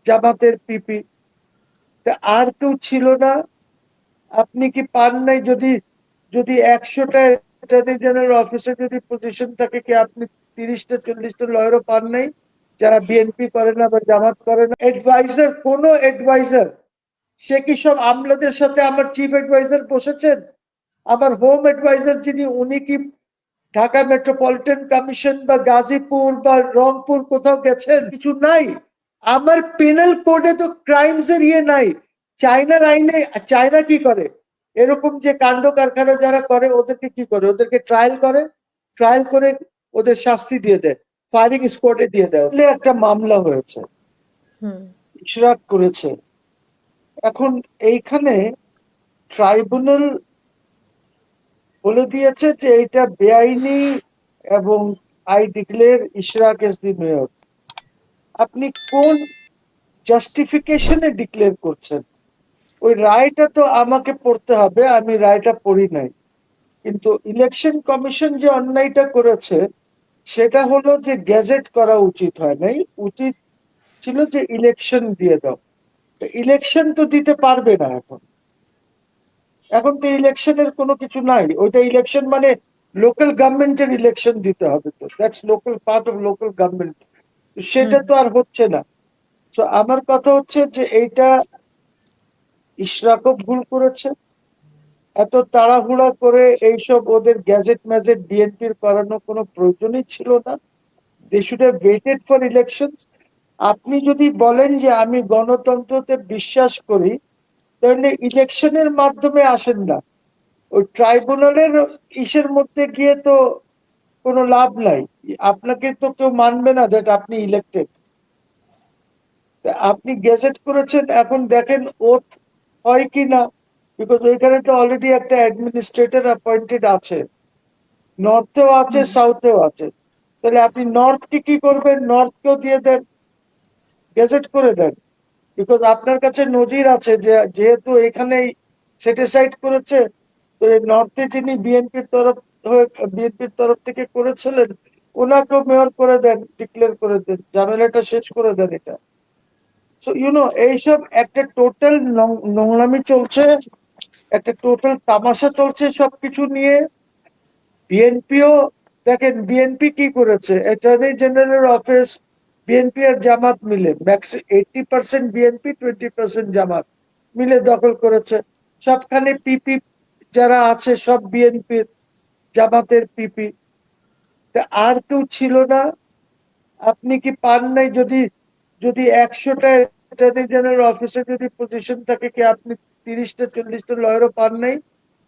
জামাতের পিপি, আর কেউ ছিল না। আপনি কি পান নাই? যদি যদি 100টা অ্যাটর্নি জেনারেল অফিসে যদি পজিশন থাকে, কি আপনি 30টা 40টা লয়ারও পান নাই যারা বিএনপি করে না বা জামাত করে না? অ্যাডভাইজার, কোন অ্যাডভাইজার, সে কি সব আমলাদের সাথে আমার চিফ অ্যাডভাইজার বসেছেন? আমার হোম অ্যাডভাইজার যিনি, উনি কি ঢাকা মেট্রোপলিটন কমিশন বা গাজীপুর বা রংপুর কোথাও গেছেন? কিছু নাই। আমার পেনাল কোডে তো ক্রাইমস এর ইয়ে নাই। চায়নার আইনে, চায়না কি করে, এরকম যে কাণ্ড কারখানা যারা করে ওদেরকে কি করে, ওদেরকে ট্রায়াল করে, ট্রায়াল করে ওদের শাস্তি দিয়ে দেয়, ফায়ারিং স্কোয়াডে দিয়ে দেয়। একটা মামলা হয়েছে, ইশরাক করেছে। এখন এইখানে ট্রাইব্যুনাল বলে দিয়েছে যে এটা বেআইনি এবং I declare Ishraque as the mayor. আপনি কোন জাস্টিফিকেশনে ডিক্লেয়ার করছেন? ওই রায়টা তো আমাকে পড়তে হবে, আমি রায়টা পড়ি নাই। কিন্তু ইলেকশন কমিশন যে অন্যায়টা করেছে সেটা হলো যে গেজেট করা উচিত হয় নাই, উচিত ছিল যে ইলেকশন দিয়ে দাও। ইলেকশন তো দিতে পারবে না এখন, এখন তো ইলেকশনের কোনো কিছু নাই। ওইটা ইলেকশন মানে লোকাল গভর্নমেন্টের ইলেকশন দিতে হবে, তো that's local part of local government, সেটা তো আর হচ্ছে না। তো আমার কথা হচ্ছে যে এইটা ইশরাকও ভুল করেছে, এত তাড়াহুড়া করে এইসব ওদের গ্যাজেট ম্যাজেট বিএনপির করানো কোনো প্রয়োজনই ছিল না। They should have waited for elections. আপনি যদি বলেন যে আমি গণতন্ত্রতে বিশ্বাস করি, তাহলে ইলেকশনের মাধ্যমে আসেন না, ওই ট্রাইব্যুনালের ইসের মধ্যে গিয়ে তো কোনো লাভ নাই। আপনাকে তো কেউ মানবে না দ্যাট আপনি ইলেক্টেড। আপনি গেজেট করেছেন, এখন দেখেন ওথ হয় কি না, বিকজ ওইখানে তো অলরেডি একটা অ্যাডমিনিস্ট্রেটর অ্যাপয়েন্টেড আছে, নর্থেও আছে সাউথেও আছে। তাহলে আপনি নর্থকে কি করবেন? নর্থকেও দিয়ে দেন, গেজেট করে দেন। বিকজ আপনার কাছে নজির আছে যে যেহেতু এখানেই সেটিসাইড করেছে, তো নর্থে যিনি বিএনপির তরফ থেকে করেছিলেন, ওনাকেও মেয়র করে দেন, ডিক্লেয়ার করে দেন, ঝামেলাটা শেষ করে দেন এটা। সো এইসব একটা টোটাল নোংরামি চলছে, একটা টোটাল তামাশা চলছে সবকিছু নিয়ে। বিএনপিও দেখেন, বিএনপি কি করেছে, অ্যাটর্নি জেনারেল অফিস বিএনপি আর জামাত মিলে 80% বিএনপি 20% জামাত মিলে দখল করেছে। সবখানে পিপি যারা আছে সব বিএনপির, জামাতের পিপি, আর কেউ ছিল না। আপনি কি পান নাই? যদি যদি 100টা অ্যাটর্নি জেনারেল অফিসে যদি পজিশন থাকে, কি আপনি 30টা 40টা লয়ারও পান নাই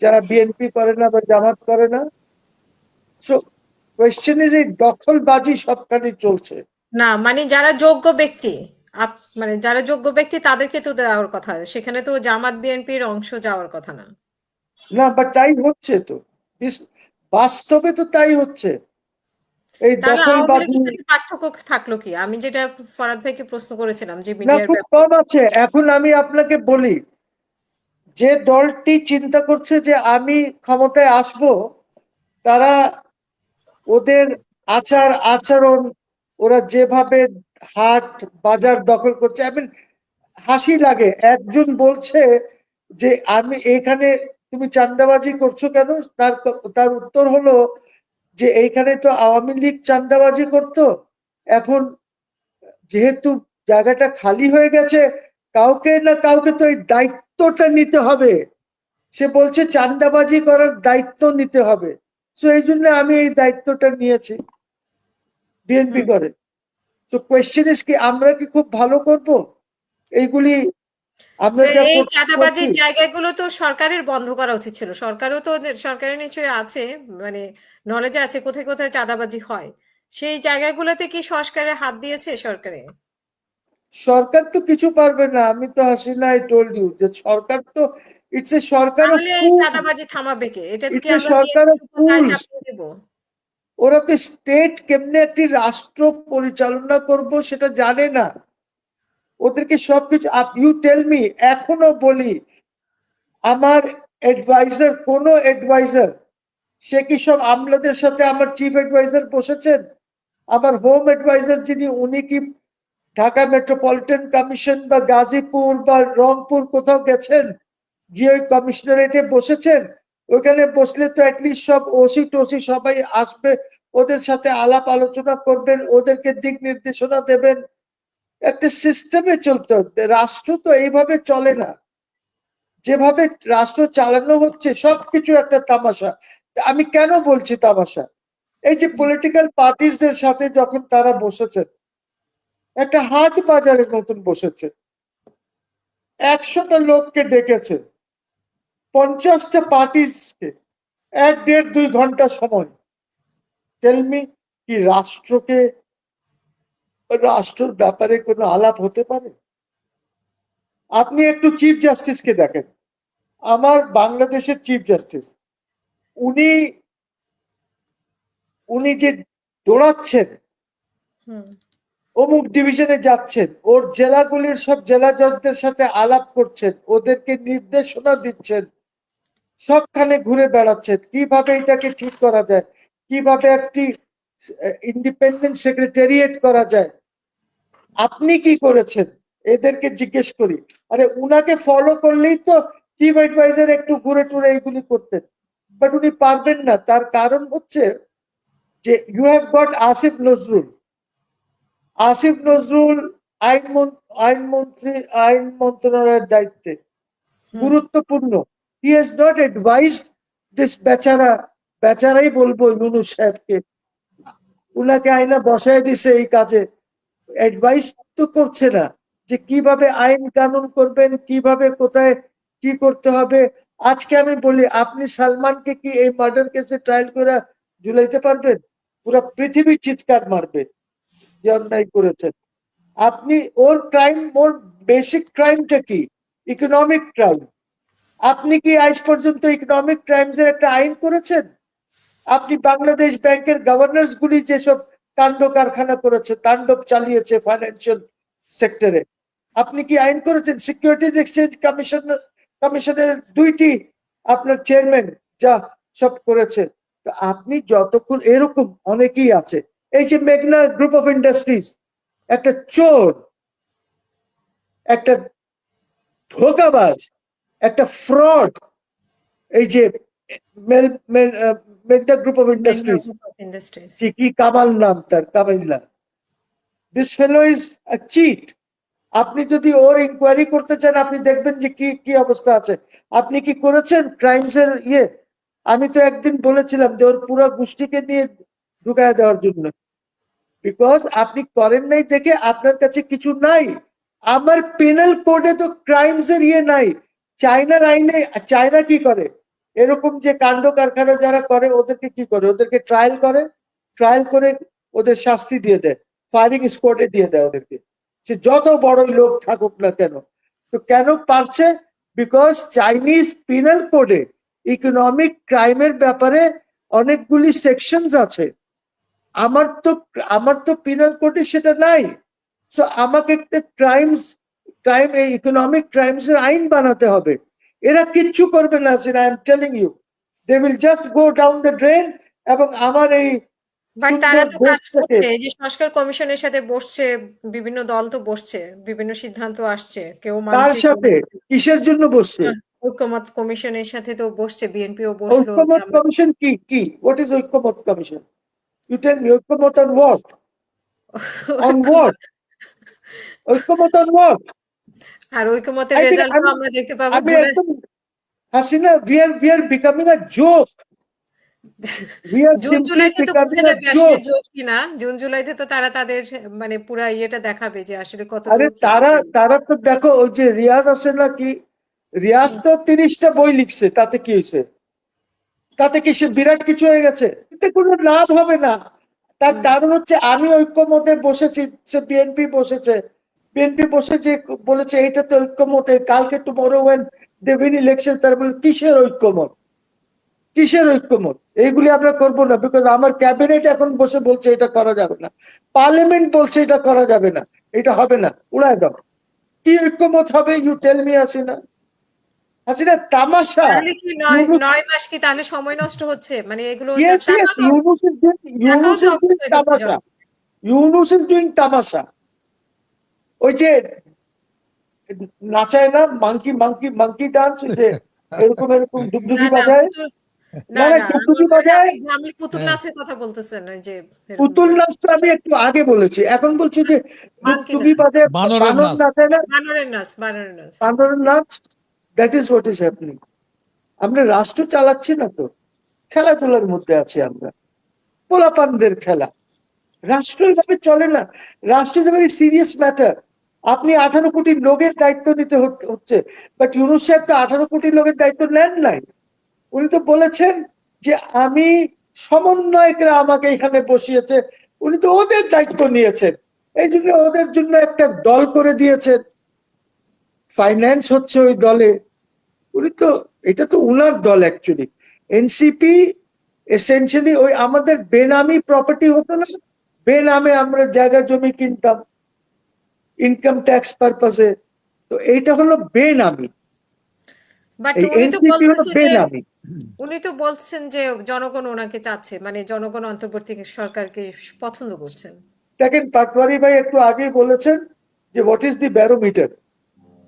যারা বিএনপি করে না বা জামাত করে না? সো কোয়েশ্চেন ইজ, এই দখলবাজি সবখানে চলছে। না মানে যারা যোগ্য ব্যক্তি, মানে যারা যোগ্য ব্যক্তি তাদেরকে তো দেওয়ার কথা, সেখানে তো জামাত বিএনপির অংশ যাওয়ার কথা না। না, বা তাই হচ্ছে তো, বাস্তবে তো তাই হচ্ছে। এই তাহলে আওয়ামী দখলবাজি, লীগের সাথে পার্থক্য থাকলো কি? আমি যেটা ফরহাদ ভাইকে প্রশ্ন করেছিলাম যে না মিডিয়ার খুব ব্যাপারে। কম আছে। এখন আমি আপনাকে বলি, যে দলটি চিন্তা করছে যে আমি ক্ষমতায় আসব, তারা ওদের আচার আচরণ, ওরা যেভাবে হাট বাজার দখল করছে, আমি হাসি লাগে। একজন বলছে যে আমি এখানে, তুমি চাঁদাবাজি করছো কেন? তার তার উত্তর হলো যে এইখানে তো আওয়ামী লীগ চাঁদাবাজি করতো, এখন যেহেতু জায়গাটা খালি হয়ে গেছে, কাউকে না কাউকে তো এই দায়িত্বটা নিতে হবে। সে বলছে চাঁদাবাজি করার দায়িত্ব নিতে হবে, তো এই জন্য আমি এই দায়িত্বটা নিয়েছি, বিএনপি হুম। করে। তো কোয়েশ্চেন ইজ কি আমরা কি খুব ভালো করব এইগুলি আমরা তো যা এই করছি? চাঁদাবাজির জায়গাগুলো তো সরকারের বন্ধ করা উচিত ছিল। সরকারও তো সরকারের নিশ্চয়ই আছে, মানে নলেজে আছে কোথায় কোথায় চাঁদাবাজি হয়। সেই জায়গাগুলোতে কি সংস্কারের হাত দিয়েছে সরকারে? সরকার তো কিছু পারবে না। আমি তো হাসিনা, আই টোল্ড ইউ যে সরকার তো, ইটস এ সরকার অফ তাহলে এই ফুল, চাঁদাবাজি থামাবে কে? এটা কি ইটস এ আমরা সরকার বিএনপির অফ উপর দায় ফুলস। চাপিয়ে দেব? ওরা তো স্টেট কেমনে একটি রাষ্ট্র পরিচালনা করব সেটা জানে না। ওদেরকে সবকিছু, ইউ টেল মি, এখনো বলি, আমার অ্যাডভাইজার, কোন অ্যাডভাইজার, সে কি সব আমলাদের সাথে আমার চিফ অ্যাডভাইজার বসেছেন? আমার হোম অ্যাডভাইজার যিনি, উনি কি ঢাকা মেট্রোপলিটন কমিশন বা গাজীপুর বা রংপুর কোথাও গেছেন, গিয়ে ওই কমিশনারেটে বসেছেন? ওইখানে বসলে তো অ্যাটলিস্ট সব ওসি টসি সবাই আসবে, ওদের সাথে আলাপ আলোচনা করবেন, ওদেরকে দিক নির্দেশনা দেবেন, একটা সিস্টেমে চলতে হচ্ছে। রাষ্ট্র তো এইভাবে চলে না। যেভাবে রাষ্ট্র চালানো হচ্ছে সবকিছু একটা তামাশা। আমি কেন বলছি তামাশা? এই যে পলিটিক্যাল পার্টিসদের সাথে যখন তারা বসেছেন, একটা হাট বাজারের মতন বসেছে, 100টা লোককে ডেকেছে, 50টা পার্টিসকে, 1.5-2 ঘন্টা সময়। টেলমি, কি রাষ্ট্রের ব্যাপারে কোনো আলাপ হতে পারে? আপনি একটু চিফ জাস্টিসকে দেখেন, আমার বাংলাদেশের চিফ জাস্টিস, উনি উনি যে দৌড়াচ্ছেন, হুম অমুক ডিভিশনে যাচ্ছেন, ওর জেলাগুলির সব জেলা জজদের সাথে আলাপ করছেন, ওদেরকে নির্দেশনা দিচ্ছেন, সবখানে ঘুরে বেড়াচ্ছেন, কিভাবে এটাকে ঠিক করা যায়, কিভাবে একটি ইন্ডিপেন্ডেন্ট সেক্রেটারিয়েট করা যায়। আপনি কি করেছেন? এদেরকে জিজ্ঞেস করি। আরে উনাকে ফলো করলেই তো চিফ অ্যাডভাইজার একটু ঘুরে টুরে এইগুলি করতেন, বাট উনি পারবেন না। তার কারণ হচ্ছে যে you have got Asif Nazrul. Asif Nazrul আইন মন্ত্রণালয়ের দায়িত্বে, গুরুত্বপূর্ণ। He has not advised this বেচারাই বলবো ইউনূস সাহেবকে, উনাকে আইনা বসায় দিছে এই কাজে, অ্যাডভাইস তো করছে না যে কিভাবে আইন কানুন করবেন, কিভাবে কোথায় কি করতে হবে। আজকে আমি বলি, আপনি সালমানকে কি এই মার্ডার কেসে ট্রায়াল করে ঝুলাইতে পারবেন? পুরা পৃথিবী চিৎকার মারবে যে অন্যায় করেছেন আপনি। ওর বেসিক ক্রাইমটা কি? Economic crime. আপনি কি আজ পর্যন্ত ইকোনমিক ক্রাইমস এর একটা আইন করেছেন? আপনি বাংলাদেশ ব্যাংকের গভর্নর্স গুলি যেসব কাণ্ড কারখানা করেছে, তাণ্ডব চালিয়েছে ফাইন্যান্সিয়াল সেক্টরে, আপনি কি আইন করেছেন? সিকিউরিটিজ এক্সচেঞ্জ কমিশনের 2টি আপনার চেয়ারম্যান যা সব করেছে। তো আপনি যতক্ষণ, এরকম অনেকেই আছে, এই যে মেঘনা গ্রুপ অফ ইন্ডাস্ট্রিজ, একটা চোর, একটা ধোঁকাবাজ, একটা ফ্রড, এই যে মেঘনা গ্রুপ অফ ইন্ডাস্ট্রিজ, ইন্ডাস্ট্রিজ কি কামাল নাম তার, কামাইল্লা, this fellow is a cheat. আপনি যদি ওর ইনকোয়ারি করতে চান, আপনি দেখবেন যে কি কি অবস্থা আছে। আপনি কি করেছেন ক্রাইমস এর ইয়ে? আমি তো একদিন বলেছিলাম যে ওর পুরো গোষ্ঠীকে নিয়ে ঢুকায় দেওয়ার জন্য, বিকজ আপনি করেন নাই দেখে আপনার কাছে কিছু নাই। আমার পেনাল কোডে তো ক্রাইমস এর ইয়ে নাই। চায়নার আইনে, চায়না কি করে, এরকম যে কাণ্ড কারখানা যারা করে ওদেরকে কি করে, ওদেরকে ট্রায়াল করে, ট্রায়াল করে ওদের শাস্তি দিয়ে দেয়, ফায়ারিং স্কোয়াডে দিয়ে দেয় ওদেরকে, সে যত বড় লোক থাকুক না কেন। তো কেন পারছে? বিকজ চাইনিজ পিনাল কোডে ইকোনমিক ক্রাইমের ব্যাপারে অনেকগুলি সেকশনস আছে। আমার তো পিনাল কোডে সেটা নাই। সো আমাকে একটা ক্রাইম এই ইকোনমিক ক্রাইমস এর আইন বানাতে হবে। এরা কিচ্ছু করবে না, I am telling you, they will just go down the drain. এবং আমার এই বাট তারা সুন্দর তো কাজ দেশটাকে, করছে, এই যে সংস্কার কমিশনের সাথে বসছে, বিভিন্ন দল তো বসছে, বিভিন্ন সিদ্ধান্ত আসছে, কেউ তার মানছে কেউ সাথে মানছে না। কিসের জন্য বসছে? ঐক্যমত কমিশনের সাথে তো বসছে, বিএনপিও বসলো, ঐক্যমত জামাত কমিশন কি? হোয়াট ইজ ঐক্যমত কমিশন? ইউ টেল মি, ঐক্যমত অন হোয়াট? On what? ঐক্যমত ঐক্যমত অন হোয়াট? আর ঐক্যমতের আই থিংক রেজাল্টও আমরা দেখতে পাবো আমি জুলাই। একদম, Hasina, we are becoming a joke. We are June simply জুলাইতে তো বোঝা becoming a যাবে আসলে joke. জোক কিনা। জুন জুলাইতে তো তারা তাদের মানে পুরা ইয়েটা দেখাবে যে আসলে আরে কতটুকু কি তারা তারা তো দেখো, ওই যে রিয়াজ আছে না, কি রিয়াজ তো 30টা বই লিখছে, তাতে কি হয়েছে? তাতে কি সে বিরাট কিছু হয়ে গেছে? এতে কোনো লাভ হবে না। তার কারণ হচ্ছে আমি ঐক্যমতে বসেছি, সে বিএনপি বসেছে, বিএনপি বসে যে বলেছে এইটা তো ঐক্যমতে, কালকে tomorrow when they win election, তার বলে কিসের ঐক্যমত? কিসের ঐক্যমত? এইগুলি আমরা করবো না, বিকজ আমার ক্যাবিনেট এখন বসে বলছে এটা করা যাবে না, পার্লামেন্ট বলছে এটা করা যাবে না, এটা হবে না, উড়ায় দাও। কি ঐক্যমত হবে? You tell me. Hasina, Hasina তামাশা। তাহলে কি নয় মাস কি তাহলে সময় নষ্ট হচ্ছে? মানে এগুলো Yes, yes, টাকাও Yunus তো is doing অপচয় হচ্ছে tamasha. Yunus is doing tamasha. ওই যে নাচায় না, মাংকি মাংকি মাংকি ডান্স, ওই যে এরকম এরকম না ডুগডুগি না বাজায়, পুতুল না না না না আমার ডুগডুগি মনে হয় বাজায়। আপনি গ্রামের পুতুল হ্যাঁ নাচের কথা বলতেছেন, ওই যে এরকম পুতুল নাচ তো আমি একটু আগে বলেছি, এখন বলছি যে মাংকি না, ডুগডুগি বাজায়, বানরের বানর নাচ। নাচায় না, বানরের নাচ, বানরের নাচ। বানরের নাচ। That is what is happening. আমরা রাষ্ট্র চালাচ্ছি না তো, খেলাধুলার মধ্যে আছি আমরা, পোলাপানদের খেলা। রাষ্ট্র এভাবে চলে না। রাষ্ট্র ইজ ভেরি সিরিয়াস ম্যাটার। আপনি 18 কোটি লোকের দায়িত্ব নিতে হচ্ছে, বাট ইউনূস সাহেব তো 18 কোটি লোকের দায়িত্ব নেন নাই। উনি তো বলেছেন যে আমি সমন্বয়করা আমাকে এখানে বসিয়েছে, উনি তো ওদের দায়িত্ব নিয়েছেন, এই জন্য ওদের জন্য একটা দল করে দিয়েছেন, ফাইন্যান্স হচ্ছে ওই দলে। উনি তো, এটা তো উনার দল অ্যাকচুয়ালি। এনসিপি এসেনশিয়ালি ওই আমাদের বেনামি প্রপার্টি হতো না, বেনামে আমরা জায়গা জমি কিনতাম ইনকাম ট্যাক্স পারপাসে, তো এইটা হলো বেনামি, বাট এই উনি তো এনসিপি হলো বলতেছে যে বেনামি। উনি তো বলছেন যে জনগণ ওনাকে চাচ্ছে, মানে জনগণ অন্তর্বর্তী সরকারকে পছন্দ করছেন। দেখেন পাটওয়ারি ভাই একটু আগেই বলেছেন যে হোয়াট ইজ দি ব্যারোমিটার।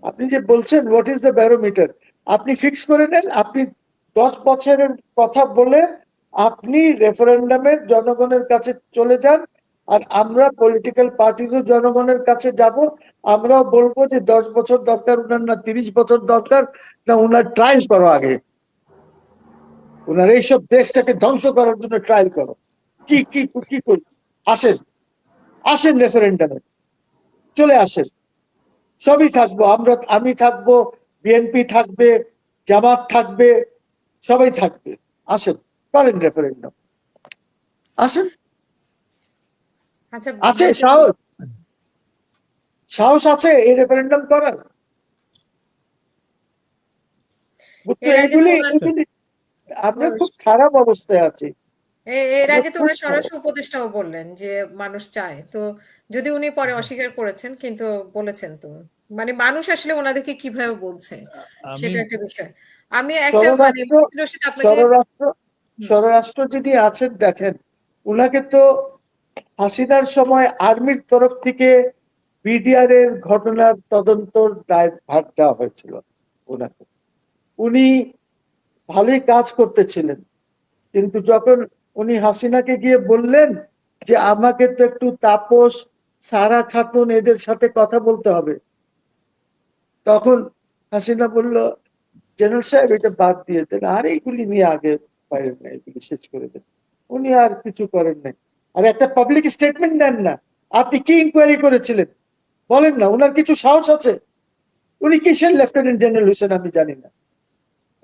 আপনি যে বলছেন হোয়াট ইজ দ্য ব্যারোমিটার, আপনি ফিক্স করে নেন। আপনি 10 বছরের কথা বলে আপনি রেফারেন্ডামের জনগণের কাছে চলে যান, আর আমরা পলিটিক্যাল পার্টিরও জনগণের কাছে যাব। আমরাও বলবো যে 10 বছর দরকার উনার, না 30 বছর দরকার, না উনার ট্রায়াল করো আগে, উনার এইসব দেশটাকে ধ্বংস করার জন্য ট্রায়াল করো। কি কি কি করি, আসেন, আসেন রেফারেন্ডামে চলে আসেন, সবই থাকবো আমরা, আমি থাকবো, বিএনপি থাকবে, জামাত থাকবে, সবাই থাকবে। আসেন, করেন রেফারেন্ডাম, আসেন। আচ্ছা আছে নাসির সাহস, সাহস আছে এই রেফারেন্ডাম করার? বুঝছো, এর আগে তো এইগুলি ওনার এইগুলি আমরা খুব খারাপ অবস্থায় আছি। এর আমরা আগে তো খুব ওনার খারাপ। স্বরাষ্ট্র উপদেষ্টাও বললেন যে মানুষ চায়, তো যদি উনি পরে অস্বীকার করেছেন, কিন্তু বলেছেন তো, মানে মানুষ আসলে ওনাদেরকে কিভাবে বলছে আমি সেটা একটা বিষয়। আমি একটা মানে স্বরাষ্ট্র, রশিদ আপনাকে স্বরাষ্ট্র, হুম, স্বরাষ্ট্র যিনি আছেন দেখেন, উনাকে তো হাসিনার সময় আর্মির তরফ থেকে বিডিআর এর ঘটনার তদন্তর দায়ভার দেওয়া হয়েছিল ওনাকে। উনি ভালোই কাজ করতেছিলেন, কিন্তু যখন উনি হাসিনাকে গিয়ে বললেন যে আমাকে তো একটু তাপস, সারা খাতুন এদের সাথে কথা বলতে হবে, তখন হাসিনা বলল জেনারেল সাহেব এটা বাদ দিয়ে দেন, আর এইগুলি নিয়ে আগে পারেন না, এগুলি শেষ করে দেন। উনি আর কিছু করেন নাই। আর একটা পাবলিক স্টেটমেন্ট দেন না। আপনি কি ইনকোয়ারি করেছিলেন বলেন না, ওনার কিছু সাহস আছে? উনি কিসের লেফটেন্যান্ট জেনারেল হয়েছেন আমি জানি না।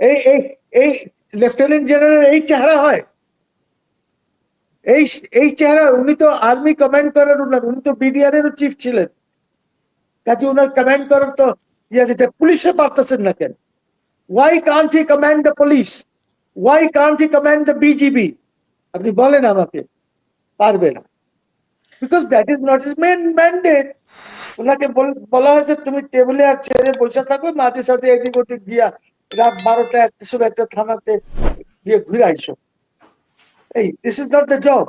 এই এই এই লেফটেন্যান্ট জেনারেল এই চেহারা হয়? এই এই চেহারা? উনি তো আর্মি কমান্ড করার, উনি তো বিডিআর এর চিফ ছিলেন, কাজে উনার কমান্ড করার তো ইয়ে আছে। পুলিশে পারতেছেন না কেন? Why can't he command the police? Why can't he command the BGB? আপনি বলেন আমাকে, পারবে না, because that is not his main mandate. ওনাকে বলা হয়েছে তুমি টেবিলে আর চেয়ারে বসে থাকো, মাঝে সাথে এদিক ওদিক গিয়া রাত 12টা 1টার সময় একটা থানাতে গিয়ে ঘুরে আইসো। এই this is not the job.